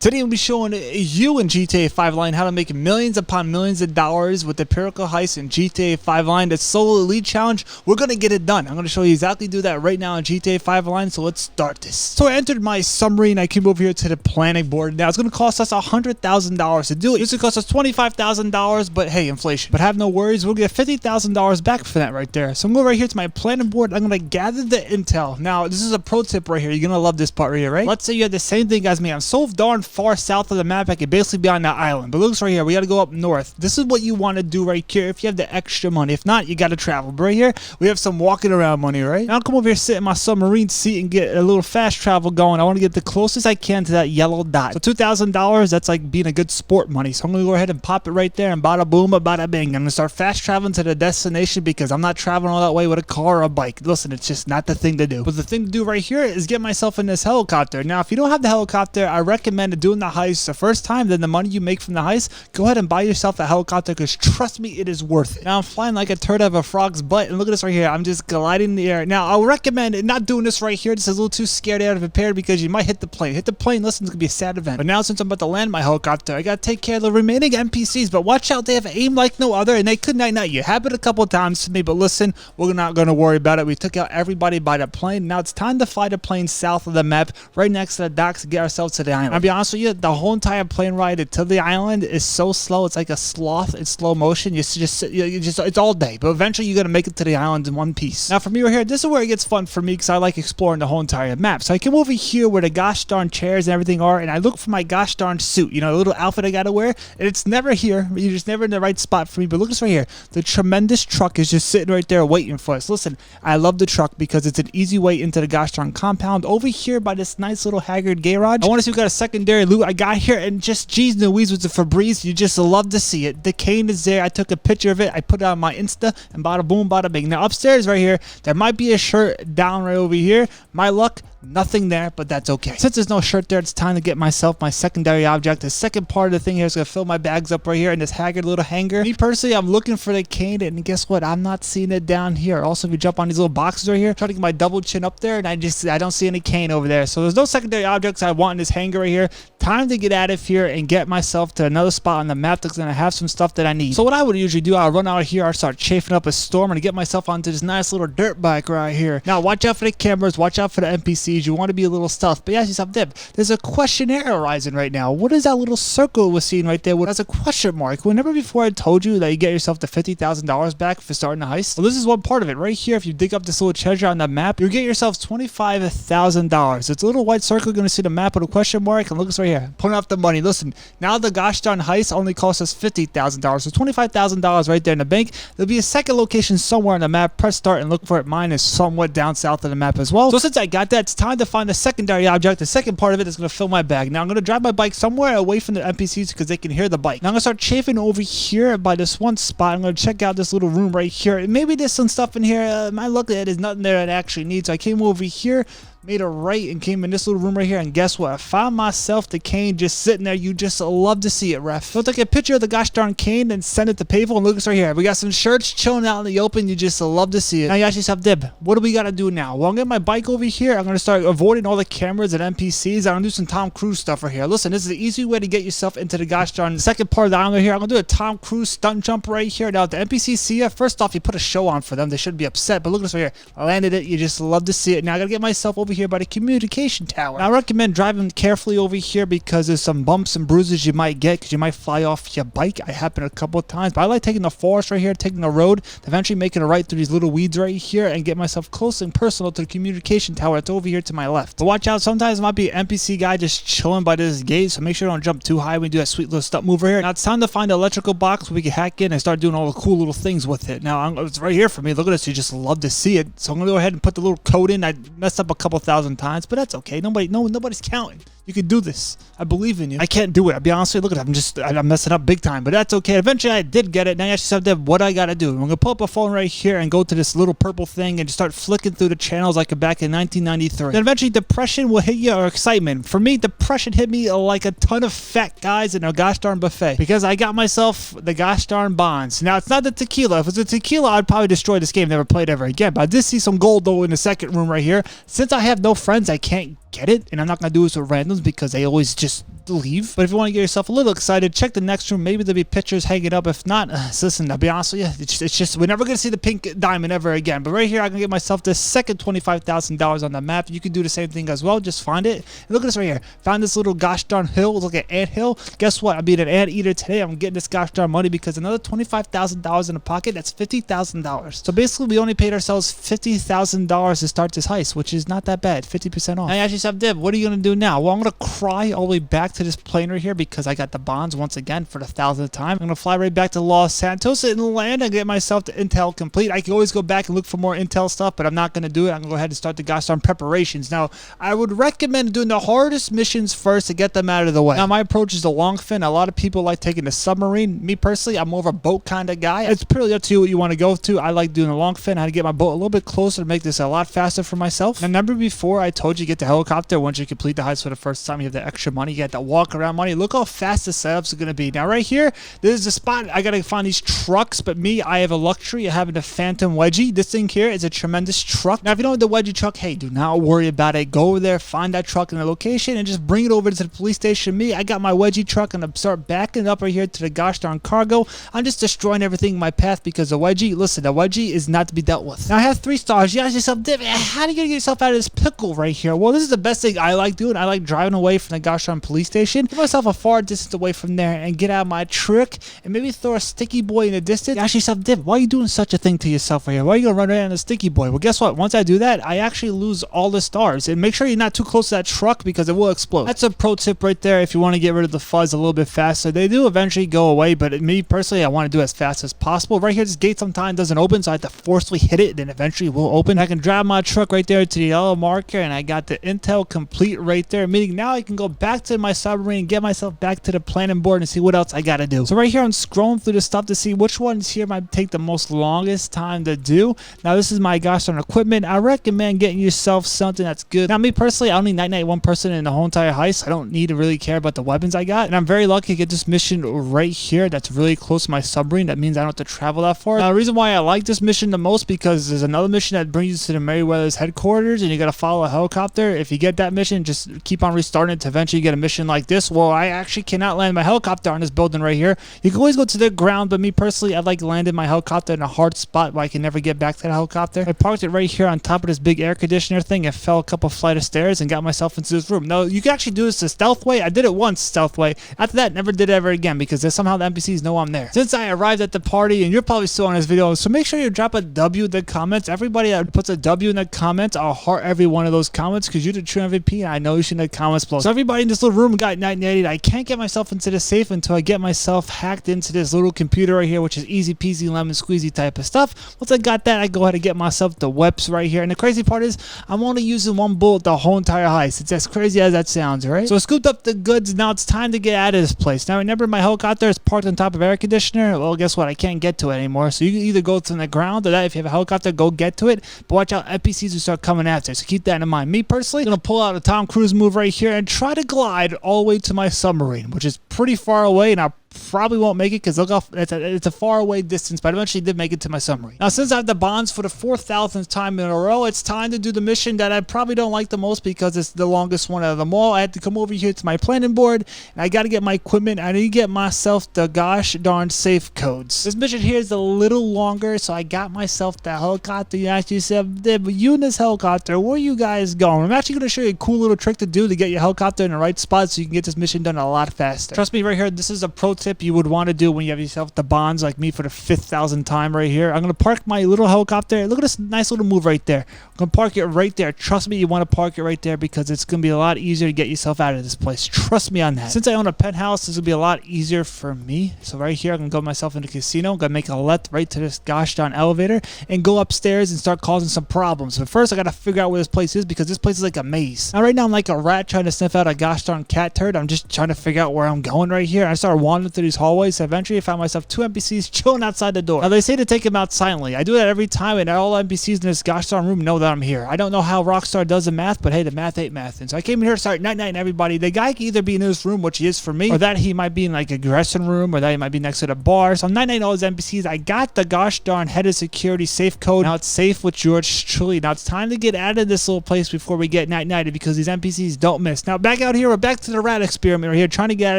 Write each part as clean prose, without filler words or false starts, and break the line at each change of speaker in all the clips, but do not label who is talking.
Today we'll be showing you in GTA 5 Line how to make millions upon millions of dollars with the Perico Heist in GTA 5 Line. It's solo elite challenge. We're going to get it done. I'm going to show you exactly do that right now in GTA 5 Line, so let's start this. So I entered my summary and I came over here to the planning board. Now it's going to cost us $100,000 to do it. It's going to cost us $25,000, but hey, inflation. But have no worries, we'll get $50,000 back for that right there. So I'm going right here to my planning board. I'm going to gather the intel. Now this is a pro tip right here. You're going to love this part right here, right? Let's say you have the same thing as me. I'm so darn far south of the map, I could basically be on that island. But look right here, we got to go up north. This is what you want to do right here if you have the extra money. If not, you got to travel. But right here, we have some walking around money, right? Now I'll come over here, sit in my submarine seat and get a little fast travel going. I want to get the closest I can to that yellow dot. So $2,000, that's like being a good sport money. So I'm going to go ahead and pop it right there and bada boom, bada bing. I'm going to start fast traveling to the destination because I'm not traveling all that way with a car or a bike. Listen, it's just not the thing to do. But the thing to do right here is get myself in this helicopter. Now, if you don't have the helicopter, I recommend doing the heist the first time. Then the money you make from the heist, go ahead and buy yourself a helicopter because trust me, it is worth it. Now I'm flying like a turd out of a frog's butt, and look at this right here. I'm just gliding in the air. Now I'll recommend not doing this right here. This is a little too scared out of prepared because you might hit the plane. Hit the plane, listen, it's gonna be a sad event. But now since I'm about to land my helicopter, I gotta take care of the remaining NPCs. But watch out, they have aim like no other, and they could night you. Happened a couple times to me, but listen, we're not gonna worry about it. We took out everybody by the plane. Now it's time to fly the plane south of the map, right next to the docks, to get ourselves to the island. I'll be honest with you, the whole entire plane ride to the island is so slow. It's like a sloth in slow motion. It's all day, but eventually you're gonna make it to the island in one piece. Now for me right here, this is where it gets fun for me because I like exploring the whole entire map. So I come over here where the gosh darn chairs and everything are, and I look for my gosh darn suit. You know, the little outfit I gotta wear, and it's never here. You're just never in the right spot for me. But look at this right here. The tremendous truck is just sitting right there waiting for us. Listen, I love the truck because it's an easy way into the gosh darn compound. Over here by this nice little haggard garage, I want to see if we got a secondary loot. I got here, and just geez Louise with the Febreze, you just love to see it. The cane is there. I took a picture of it. I put it on my Insta, and bada boom, bada bing. Now upstairs right here, there might be a shirt down right over here. My luck, nothing there, but that's okay. Since there's no shirt there, it's time to get myself my secondary object. The second part of the thing here is going to fill my bags up right here in this haggard little hanger. Me personally, I'm looking for the cane, and guess what? I'm not seeing it down here. Also, if you jump on these little boxes right here, try to get my double chin up there, and I don't see any cane over there. So there's no secondary objects I want in this hanger right here. Time to get out of here and get myself to another spot on the map that's going to have some stuff that I need. So what I would usually do, I'll run out of here, I'll start chafing up a storm, and get myself onto this nice little dirt bike right here. Now, watch out for the cameras, watch out for the NPCs. You want to be a little stealth, but ask yourself, there's a questionnaire arising right now. What is that little circle we're seeing right there? That's a question mark. Whenever before I told you that you get yourself the $50,000 back for starting the heist? Well, this is one part of it. Right here, if you dig up this little treasure on the map, you get yourself $25,000. It's a little white circle. You're going to see the map with a question mark, and look us right here. Pulling off the money. Listen, now the gosh darn heist only costs us $50,000. So $25,000 right there in the bank. There'll be a second location somewhere on the map. Press start and look for it. Mine is somewhat down south of the map as well. So since I got that, it's time to find the secondary object. The second part of it is going to fill my bag. Now I'm going to drive my bike somewhere away from the NPCs because they can hear the bike. Now I'm going to start chafing over here by this one spot. I'm going to check out this little room right here. Maybe there's some stuff in here. My luck, there's nothing there that I actually need. So I came over here, made a right, and came in this little room right here, and guess what? I found myself the cane just sitting there. You just love to see it, ref. So I'll take a picture of the gosh darn cane and send it to Paypal, and look at right here. We got some shirts chilling out in the open. You just love to see it. Now you ask yourself, Dib, what do we got to do now? Well, I'm getting my bike over here. I'm going to start avoiding all the cameras and NPCs. I'm going to do some Tom Cruise stuff right here. Listen, this is the easy way to get yourself into the gosh darn second part of the island right here. I'm going to do a Tom Cruise stunt jump right here. Now, if the NPCs see you, first off, you put a show on for them. They shouldn't be upset, but look at this right here. I landed it. You just love to see it. Now I got to get myself over here by the communication tower. Now, I recommend driving carefully over here because there's some bumps and bruises you might get because you might fly off your bike. I happened a couple of times, but I like taking the forest right here, taking the road, eventually making a right through these little weeds right here and get myself close and personal to the communication tower that's over here to my left. But watch out, sometimes it might be an NPC guy just chilling by this gate, so make sure you don't jump too high when you do that sweet little stunt move right here. Now it's time to find the electrical box where we can hack in and start doing all the cool little things with it. Now it's right here for me. Look at this. You just love to see it. So I'm gonna go ahead and put the little code in. I messed up a couple thousand times, but that's okay. Nobody's counting. You can do this. I believe in you. I can't do it. I'll be honest with you. Look at it. I'm messing up big time, but that's okay. Eventually, I did get it. Now you ask yourself, what I got to do? I'm going to pull up a phone right here and go to this little purple thing and just start flicking through the channels like back in 1993. Then eventually, depression will hit you or excitement. For me, depression hit me like a ton of fat guys in a gosh darn buffet because I got myself the gosh darn bonds. Now, it's not the tequila. If it was a tequila, I'd probably destroy this game. Never played ever again. But I did see some gold, though, in the second room right here. Since I have no friends, I can't get it, and I'm not gonna do this with randoms because they always just leave. But if you want to get yourself a little excited, check the next room. Maybe there'll be pictures hanging up. If not, listen, I'll be honest with you, it's just we're never gonna see the pink diamond ever again. But right here, I can get myself the second $25,000 on the map. You can do the same thing as well. Just find it. And look at this right here. Found this little gosh darn hill. It's like an ant hill. Guess what? I'm being an ant eater today. I'm getting this gosh darn money because another $25,000 in the pocket. That's $50,000. So basically, we only paid ourselves $50,000 to start this heist, which is not that bad. 50% off. Now you ask yourself, Dib, what are you gonna do now? Well, I'm gonna cry all the way back to this plane right here because I got the bonds once again for the 1,000th time. I'm gonna fly right back to Los Santos and land and get myself the intel complete. I can always go back and look for more intel stuff, but I'm not gonna do it. I'm gonna go ahead and start the gosh darn preparations. Now, I would recommend doing the hardest missions first to get them out of the way. Now, my approach is the long fin. A lot of people like taking the submarine. Me personally, I'm more of a boat kind of guy. It's purely up to you what you want to go to. I like doing the long fin. I had to get my boat a little bit closer to make this a lot faster for myself. Now, remember before I told you get the helicopter once you complete the heist for the first time, you have the extra money, you get the walk around money. Look how fast the setups are going to be. Now, right here, this is the spot. I got to find these trucks, but me, I have a luxury of having the Phantom Wedgie. This thing here is a tremendous truck. Now, if you don't have the Wedgie truck, hey, do not worry about it. Go over there, find that truck in the location, and just bring it over to the police station. Me, I got my Wedgie truck, and I start backing up right here to the gosh darn cargo. I'm just destroying everything in my path because the Wedgie, listen, the Wedgie is not to be dealt with. Now, I have 3 stars. You ask yourself, how do you get yourself out of this pickle right here? Well, this is the best thing I like doing. I like driving away from the gosh darn police station, get myself a far distance away from there, and get out of my trick, and maybe throw a sticky boy in the distance. You ask yourself, why are you doing such a thing to yourself right here? Why are you gonna run around a sticky boy? Well, guess what? Once I do that, I actually lose all the stars. And make sure you're not too close to that truck because it will explode. That's a pro tip right there if you want to get rid of the fuzz a little bit faster. They do eventually go away, but me personally, I want to do it as fast as possible. Right here, this gate sometimes doesn't open, so I have to forcefully hit it, then eventually it will open. I can drive my truck right there to the yellow marker, and I got the intel complete right there, meaning now I can go back to my submarine and get myself back to the planning board and see what else I got to do. So right here, I'm scrolling through the stuff to see which ones here might take the most longest time to do. Now, this is my gosh darn equipment. I recommend getting yourself something that's good. Now, me personally, I only night one person in the whole entire heist. I don't need to really care about the weapons I got, and I'm very lucky to get this mission right here that's really close to my submarine. That means I don't have to travel that far. Now, the reason why I like this mission the most because there's another mission that brings you to the Merryweather's headquarters, and you got to follow a helicopter. If you get that mission, just keep on restarting it to eventually get a mission like this. Well, I actually cannot land my helicopter on this building right here. You can always go to the ground, but me personally, I like landing my helicopter in a hard spot where I can never get back to the helicopter. I parked it right here on top of this big air conditioner thing and fell a couple flight of stairs and got myself into this room. Now, you can actually do this the stealth way. I did it once stealth way. After that, never did it ever again because somehow the NPCs know I'm there. Since I arrived at the party, and you're probably still on this video, so make sure you drop a W in the comments. Everybody that puts a W in the comments, I'll heart every one of those comments because you're the true MVP, and I know you should in the comments below. So everybody in this little room got night-nighted. I can't get myself into the safe until I get myself hacked into this little computer right here, which is easy peasy lemon squeezy type of stuff. Once I got that, I go ahead and get myself the webs right here. And the crazy part is, I'm only using 1 bullet the whole entire heist. It's as crazy as that sounds, right? So I scooped up the goods. Now it's time to get out of this place. Now remember, my helicopter is parked on top of air conditioner. Well, guess what? I can't get to it anymore. So you can either go to the ground or that. If you have a helicopter, go get to it. But watch out, NPCs will start coming after. So keep that in mind. Me personally, I'm gonna pull out a Tom Cruise move right here and try to glide all the way to my submarine, which is pretty far away, and I'll probably won't make it because look how it's a far away distance, but I eventually did make it to my submarine. Now, since I have the bonds for the 4,000th time in a row, it's time to do the mission that I probably don't like the most because it's the longest one out of them all. I had to come over here to my planning board, and I got to get my equipment. I need to get myself the gosh darn safe codes. This mission here is a little longer, so I got myself the helicopter. You actually said, you in this helicopter, where are you guys going? I'm actually going to show you a cool little trick to do to get your helicopter in the right spot so you can get this mission done a lot faster. Trust me right here, this is a pro tip you would want to do when you have yourself the bonds like me for the 5,000th time right here. I'm going to park my little helicopter. Look at this nice little move right there. I'm going to park it right there. Trust me, you want to park it right there because it's going to be a lot easier to get yourself out of this place. Trust me on that. Since I own a penthouse, this will be a lot easier for me. So right here, I'm going to go myself into the casino. I'm going to make a left right to this gosh darn elevator and go upstairs and start causing some problems. But first, I got to figure out where this place is because this place is like a maze. Now, right now, I'm like a rat trying to sniff out a gosh darn cat turd. I'm just trying to figure out where I'm going. going right here. I started wandering through these hallways. Eventually, I found myself 2 NPCs chilling outside the door. Now, they say to take them out silently. I do that every time, and all NPCs in this gosh darn room know that I'm here. I don't know how Rockstar does the math, but hey, the math ain't math. And so I came in here, started night-nighting everybody. The guy can either be in this room, which he is for me, or that he might be in like a dressing room, or that he might be next to the bar. So I'm night-nighting all those NPCs. I got the gosh darn head of security safe code. Now it's safe with George truly. Now it's time to get out of this little place before we get night-nighted, because these NPCs don't miss. Now back out here, we're back to the rat experiment right here, trying to get out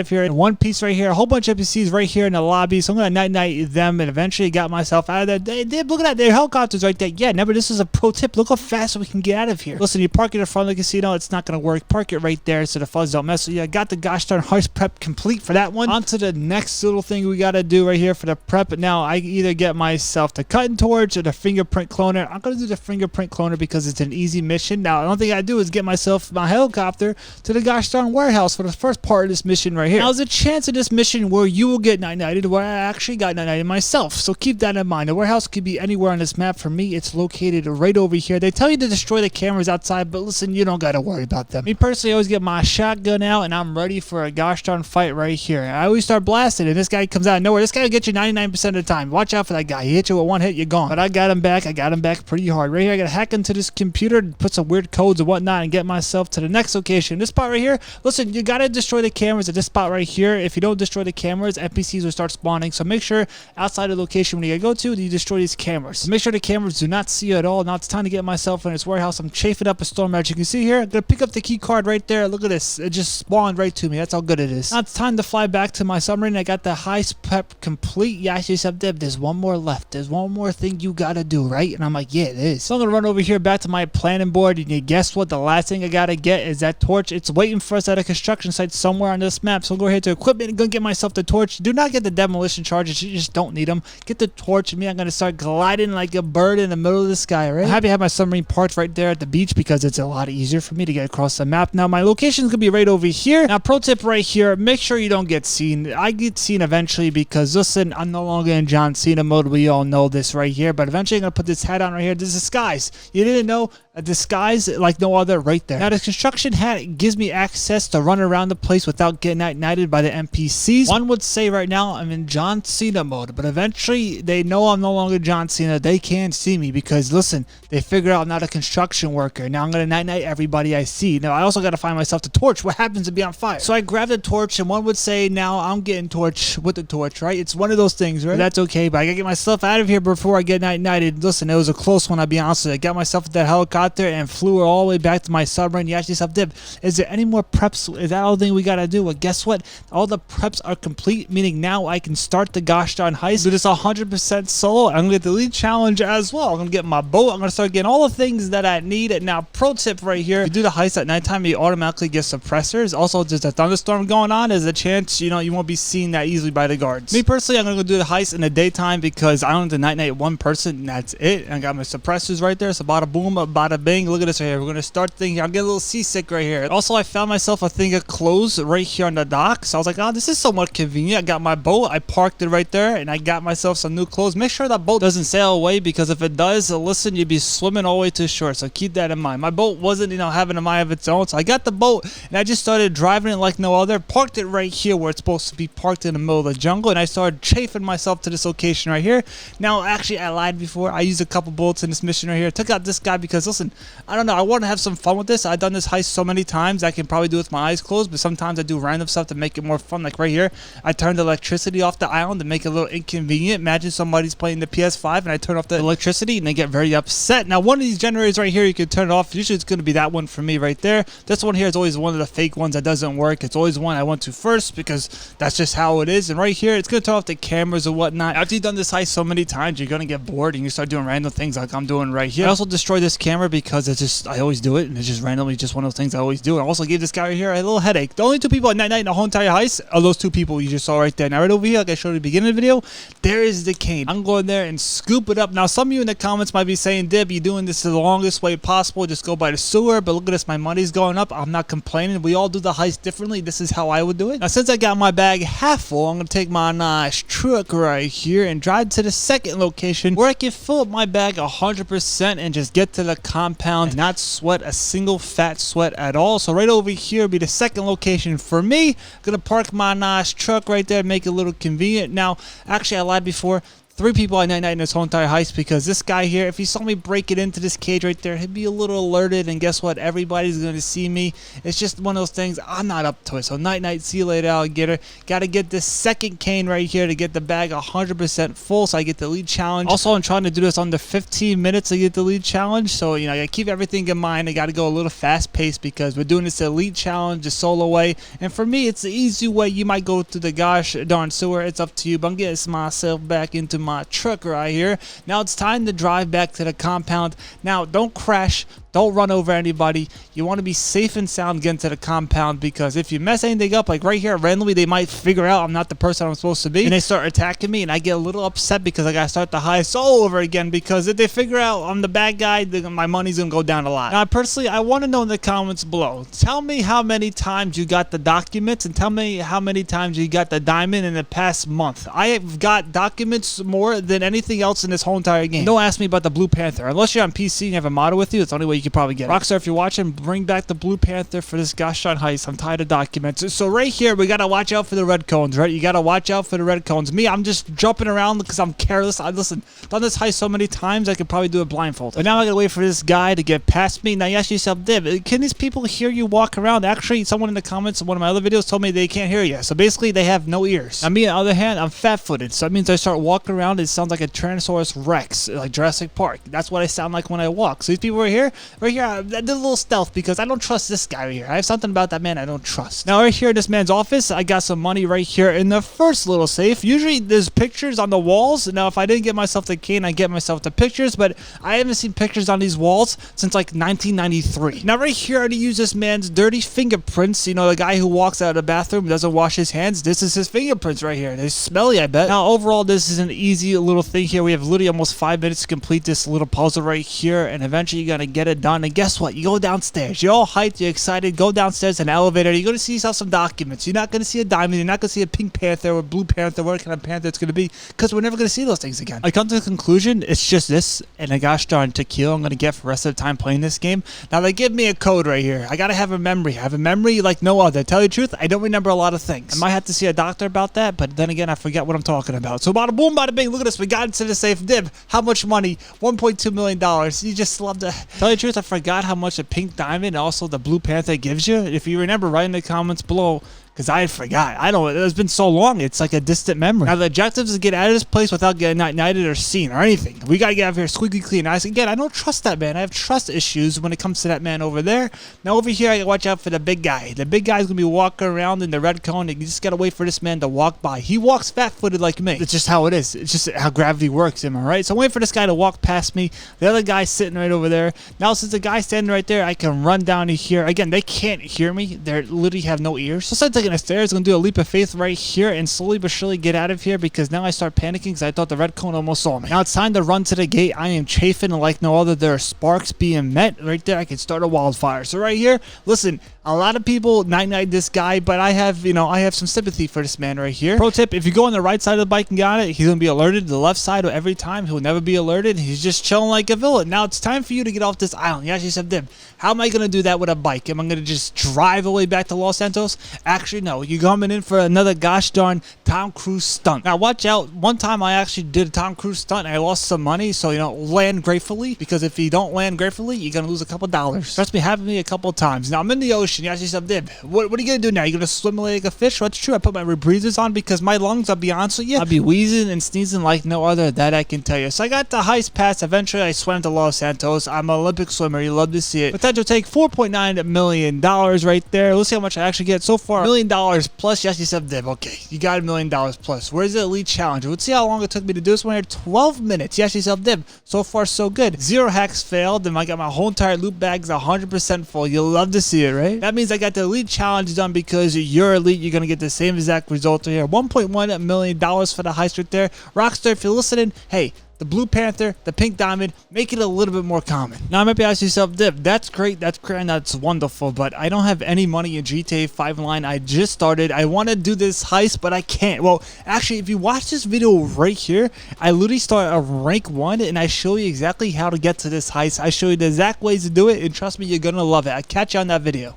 of here in one piece right here. A whole bunch of NPCs right here in the lobby. So I'm gonna night-night them, and eventually got myself out of there. Look at that, their helicopters right there. Yeah, never. This is a pro tip. Look how fast we can get out of here. Listen, you park it in front of the casino, it's not gonna work. Park it right there so the fuzz don't mess with you. I got the gosh darn heist prep complete for that one. On to the next little thing we gotta do right here for the prep. Now I either get myself the cutting torch or the fingerprint cloner. I'm gonna do the fingerprint cloner because it's an easy mission. Now the only thing I do is get myself my helicopter to the gosh darn warehouse for the first part of this mission right here. Now there's a chance of this mission where you will get night-nighted, where I actually got night-nighted myself. So keep that in mind. The warehouse could be anywhere on this map. For me, it's located right over here. They tell you to destroy the cameras outside, but listen, you don't gotta worry about them. Me personally, I always get my shotgun out and I'm ready for a gosh darn fight right here. I always start blasting and this guy comes out of nowhere. This guy will get you 99% of the time. Watch out for that guy. He hit you with one hit, you're gone. But I got him back. I got him back pretty hard. Right here, I gotta hack into this computer, put some weird codes and whatnot, and get myself to the next location. This spot right here, listen, you gotta destroy the cameras at this spot right here. If you don't destroy the cameras, NPCs will start spawning. So make sure outside the location when you go to, you destroy these cameras. So make sure the cameras do not see you at all. Now it's time to get myself in this warehouse. I'm chafing up a storm, as you can see here. I'm gonna pick up the key card right there. Look at this. It just spawned right to me. That's how good it is. Now it's time to fly back to my submarine. I got the heist prep complete. Yeah, there's one more left. There's one more thing you gotta do, right? And I'm like, yeah, it is. So I'm gonna run over here back to my planning board, and you guess what? The last thing I gotta get is that torch. It's waiting for us at a construction site somewhere on this map. So I'll go here to equipment and go get myself the torch. Do not get the demolition charges. You just don't need them. Get the torch, and me, I'm gonna start gliding like a bird in the middle of the sky, right? I'm happy to have my submarine parked right there at the beach because it's a lot easier for me to get across the map. Now my location's gonna be right over here. Now pro tip right here, make sure you don't get seen. I get seen eventually because listen, I'm no longer in John Cena mode. We all know this right here, but eventually I'm gonna put this hat on right here. This is disguise. You didn't know? A disguise like no other right there. Now the construction hat gives me access to run around the place without getting night-nighted by the NPCs. One would say right now I'm in John Cena mode, but eventually they know I'm no longer John Cena. They can't see me because listen, they figure out I'm not a construction worker. Now I'm gonna night-night everybody I see. Now I also gotta find myself the torch. What happens to be on fire? So I grab the torch, and one would say now I'm getting torch with the torch, right? It's one of those things, right? But that's okay, but I gotta get myself out of here before I get night-nighted. Listen, it was a close one, I'll be honest with you. I got myself with that helicopter and flew all the way back to my submarine. You ask yourself, Dib, is there any more preps? Is that all the thing we gotta do? Well, guess what? All the preps are complete, meaning now I can start the gosh darn heist. Do this 100% solo. I'm gonna get the lead challenge as well. I'm gonna get my boat. I'm gonna start getting all the things that I need. And now, pro tip right here: you do the heist at nighttime, you automatically get suppressors. Also, there's a thunderstorm going on. There's a chance you won't be seen that easily by the guards. Me personally, I'm gonna go do the heist in the daytime because I don't have to night one person. And that's it. And I got my suppressors right there. So bada boom, bada bing. Look at this right here. We're gonna start thinking. I'm getting a little seasick right here. Also, I found myself a thing of clothes right here on the dock. So I was like, oh, this is somewhat convenient. I got my boat. I parked it right there, and I got myself some new clothes. Make sure that boat doesn't sail away because if it does, listen, you'd be swimming all the way to shore. So keep that in mind. My boat wasn't, having a mind of its own. So I got the boat, and I just started driving it like no other. Parked it right here where it's supposed to be parked in the middle of the jungle, and I started chafing myself to this location right here. Now, actually, I lied before. I used a couple bullets in this mission right here. I took out this guy because, listen, I don't know. I want to have some fun with this. I've done this heist so many times. I can probably do it with my eyes closed, but sometimes I do random stuff to make it more fun. Like right here, I turned the electricity off the island to make it a little inconvenient. Imagine somebody's playing the PS5 and I turn off the electricity and they get very upset. Now, one of these generators right here, you can turn it off. Usually it's going to be that one for me right there. This one here is always one of the fake ones that doesn't work. It's always one I went to first because that's just how it is. And right here, it's going to turn off the cameras and whatnot. After you've done this heist so many times, you're going to get bored and you start doing random things like I'm doing right here. I also destroyed this camera because it's just, I always do it, and it's just randomly just one of those things I always do. I also gave this guy right here a little headache. The only two people at night in the whole entire heist are those two people you just saw right there. Now right over here, like I showed at the beginning of the video, there is the cane. I'm going there and scoop it up. Now some of you in the comments might be saying, Dib, you're doing this the longest way possible. Just go by the sewer. But look at this, my money's going up. I'm not complaining. We all do the heist differently. This is how I would do it. Now since I got my bag half full, I'm going to take my nice truck right here and drive to the second location where I can fill up my bag 100% and just get to the compound and not sweat a single fat sweat at all. So right over here will be the second location for me. Gonna park my nice truck right there, make it a little convenient. Now, actually, I lied before. 3 people at night in this whole entire heist, because this guy here, if he saw me break it into this cage right there, he'd be a little alerted, and guess what? Everybody's going to see me. It's just one of those things. I'm not up to it. So night, see you later, alligator. Got to get this second cane right here to get the bag 100% full so I get the lead challenge. Also, I'm trying to do this under 15 minutes to get the lead challenge. So, you know, I got to keep everything in mind. I got to go a little fast paced because we're doing this elite challenge, the solo way. And for me, it's the easy way. You might go to the gosh darn sewer. It's up to you. But I'm getting myself back into my truck right here. Now it's time to drive back to the compound. Now don't crash, don't run over anybody. You want to be safe and sound getting to the compound, because if you mess anything up, like right here randomly, they might figure out I'm not the person I'm supposed to be and they start attacking me, and I get a little upset because I gotta start the heist all over again, because if they figure out I'm the bad guy, my money's gonna go down a lot. Now personally, I want to know in the comments below, tell me how many times you got the documents and tell me how many times you got the diamond in the past month. I have got documents more than anything else in this whole entire game. Don't ask me about the Blue Panther. Unless you're on PC and you have a model with you, it's the only way you could probably get it. Rockstar, if you're watching, bring back the Blue Panther for this gosh darn heist. I'm tired of documents. So right here, we gotta watch out for the red cones, right? You gotta watch out for the red cones. Me, I'm just jumping around because I'm careless. Listen, done this heist so many times, I could probably do it blindfolded. But now I gotta wait for this guy to get past me. Now you ask yourself, Div, can these people hear you walk around? Actually, someone in the comments of one of my other videos told me they can't hear you. So basically, they have no ears. Now me, on the other hand, I'm fat-footed. So that means I start walking around, it sounds like a Tyrannosaurus Rex, like Jurassic Park. That's what I sound like when I walk. So these people right here, I did a little stealth because I don't trust this guy right here. I have something about that man I don't trust. Now right here in this man's office, I got some money right here in the first little safe. Usually there's pictures on the walls. Now if I didn't get myself the cane, I get myself the pictures, but I haven't seen pictures on these walls since like 1993. Now right here, I already use this man's dirty fingerprints. You know, the guy who walks out of the bathroom, doesn't wash his hands. This is his fingerprints right here. They're smelly, I bet. Now overall, this is an easy little thing here. We have literally almost 5 minutes to complete this little puzzle right here, and eventually you're gonna get it done. And guess what? You go downstairs. You're all hyped, you're excited. Go downstairs in an elevator. You're gonna see yourself some documents. You're not gonna see a diamond. You're not gonna see a pink panther or blue panther, what kind of panther it's gonna be, because we're never gonna see those things again. I come to the conclusion it's just this and a gosh darn tequila I'm gonna get for the rest of the time playing this game. Now they give me a code right here. I gotta have a memory. I have a memory like no other. Tell you the truth, I don't remember a lot of things. I might have to see a doctor about that, but then again, I forget what I'm talking about. So bada boom, bada bing. Look at this. We got into the safe. Div, how much money? $1.2 million. You just love to tell you the truth. I forgot how much a pink diamond and also the blue panther gives you. If you remember, write in the comments below, because I forgot. I don't. It's been so long. It's like a distant memory. Now the objective is to get out of this place without getting ignited or seen or anything. We gotta get out of here squeaky clean. I don't trust that man. I have trust issues when it comes to that man over there. Now over here, I gotta watch out for the big guy. The big guy's gonna be walking around in the red cone. You just gotta wait for this man to walk by. He walks fat-footed like me. It's just how it is. It's just how gravity works. Am I right? So I'm waiting for this guy to walk past me. The other guy's sitting right over there. Now since the guy's standing right there, I can run down to here. Again, they can't hear me. They literally have no ears. So instead of taking the stairs, I'm gonna do a leap of faith right here and slowly but surely get out of here, because now I start panicking because I thought the red cone almost saw me. Now it's time to run to the gate. I am chafing like no other. There are sparks being met right there. I can start a wildfire. So right here, listen, a lot of people night this guy, but I have, I have some sympathy for this man right here. Pro tip, if you go on the right side of the bike and got it, he's gonna be alerted. The left side every time, he'll never be alerted. He's just chilling like a villain. Now it's time for you to get off this island. You actually said, Dim, how am I gonna do that with a bike? Am I gonna just drive all the way back to Los Santos? Actually, no. You're coming in for another gosh darn Tom Cruise stunt. Now watch out. One time I actually did a Tom Cruise stunt and I lost some money, so land gratefully, because if you don't land gratefully, you're gonna lose a couple dollars. Trust me, happened to me a couple of times. Now I'm in the ocean. You ask yourself, Dib, what are you gonna do now? You're gonna swim like a fish? Well, that's true. I put my rebreathers on because my lungs, I'll be honest with you, I'll be wheezing and sneezing like no other. That I can tell you. So I got the heist pass. Eventually I swam to Los Santos. I'm an Olympic swimmer. You love to see it. Potential take $4.9 million right there. Let's see how much I actually get so far. $1 million plus. You ask yourself, Dib, okay, you got $1 million plus. Where's the elite challenge? Let's see how long it took me to do this one here. 12 minutes. You ask yourself, Dib, so far so good. 0 hacks failed, and I got my whole entire loot bags 100% full. You'll love to see it, right? That means I got the elite challenge done because you're elite. You're gonna get the same exact result here. $1.1 million for the heist right there. Rockstar, if you're listening, hey, the Blue Panther, the Pink Diamond, make it a little bit more common. Now, I might be asking yourself, Div, that's great, and that's wonderful, but I don't have any money in GTA 5 Online. I just started. I want to do this heist, but I can't. Well, actually, if you watch this video right here, I literally start a rank 1, and I show you exactly how to get to this heist. I show you the exact ways to do it, and trust me, you're going to love it. I'll catch you on that video.